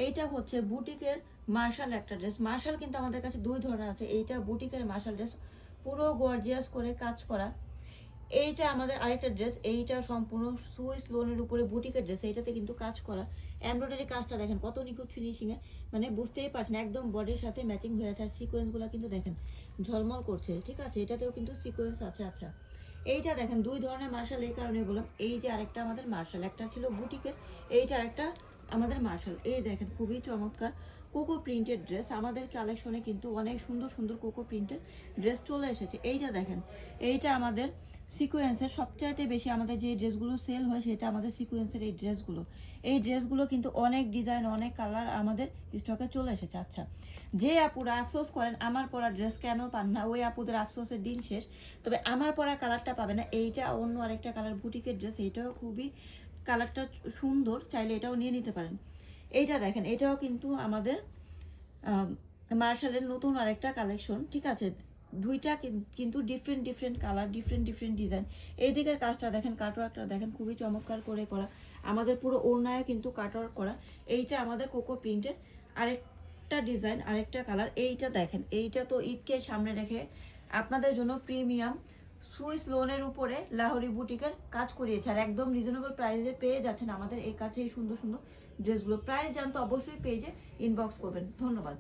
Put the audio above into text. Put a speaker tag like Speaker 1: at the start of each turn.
Speaker 1: এইটা হচ্ছে বুটিকের মার্শাল একটা ড্রেস। মার্শাল কিন্তু আমাদের কাছে দুই ধরনের আছে। এইটা বুটিকের মার্শাল ড্রেস, পুরো গর্জিয়াস করে কাজ করা। এইটা আমাদের আরেকটা ড্রেস, এইটা সম্পূর্ণ সুইস লোনের উপরে বুটিকের ড্রেস, এইটাতে কিন্তু কাজ করা। এমব্রয়ডারি কাজটা দেখেন কত নিখুঁত ফিনিশিংয়ে, মানে বুঝতেই পারছেন একদম বডির সাথে ম্যাচিং হয়ে আছে। আর সিকোয়েন্সগুলো কিন্তু দেখেন ঝলমল করছে, ঠিক আছে। এটাতেও কিন্তু সিকোয়েন্স আছে। আচ্ছা, এইটা দেখেন দুই ধরনের মার্শাল, এই কারণে বললাম। এই যে আরেকটা আমাদের মার্শাল, একটা ছিল বুটিকের, এইটা আরেকটা আমাদের মার্শাল। এই দেখেন খুবই চমৎকার কোকো প্রিন্টেড ড্রেস। আমাদের কালেকশনে কিন্তু অনেক সুন্দর সুন্দর কোকো প্রিন্টেড ড্রেস চলে এসেছে। এইটা দেখেন, এইটা আমাদের সিকোয়েন্সের সবচাইতে বেশি আমাদের যে ড্রেসগুলো সেল হয় সেটা আমাদের সিকোয়েন্সের এই ড্রেসগুলো। এই ড্রেসগুলো কিন্তু অনেক ডিজাইন, অনেক কালার আমাদের স্টকে চলে এসেছে। আচ্ছা, যে আপুরা আফসোস করেন আমার পরা ড্রেস কেন পান না, ওই আপুদের আফসোসের দিন শেষ। তবে আমার পরা কালারটা পাবে না। এইটা অন্য আরেকটা কালার বুটিকের ড্রেস, এইটাও খুবই কালারটা সুন্দর, চাইলে এটাও নিয়ে নিতে পারেন। এইটা দেখেন, এটাও কিন্তু আমাদের মার্শালের নতুন আরেকটা কালেকশন, ঠিক আছে। দুইটা কিন্তু different different colour, different different design. এই দিকের কাজটা দেখেন, কাটওয়ার্কটা দেখেন খুবই চমৎকার করে করা। আমাদের পুরো ওড়নায় কিন্তু কাটওয়ার্ক করা। এইটা আমাদের কোকো প্রিন্টের আরেকটা ডিজাইন, আরেকটা কালার। এইটা দেখেন, এইটা তো ঈদকে সামনে রেখে আপনাদের জন্য প্রিমিয়াম সুইস লোনের উপরে লাহোরি বুটিকের কাজ করিয়েছে। আর একদম রিজনেবল প্রাইসে পেয়ে যাচ্ছেন আমাদের এই কাছে এই সুন্দর সুন্দর ড্রেসগুলো। প্রাইস জানতে অবশ্যই পেজে ইনবক্স করবেন। ধন্যবাদ।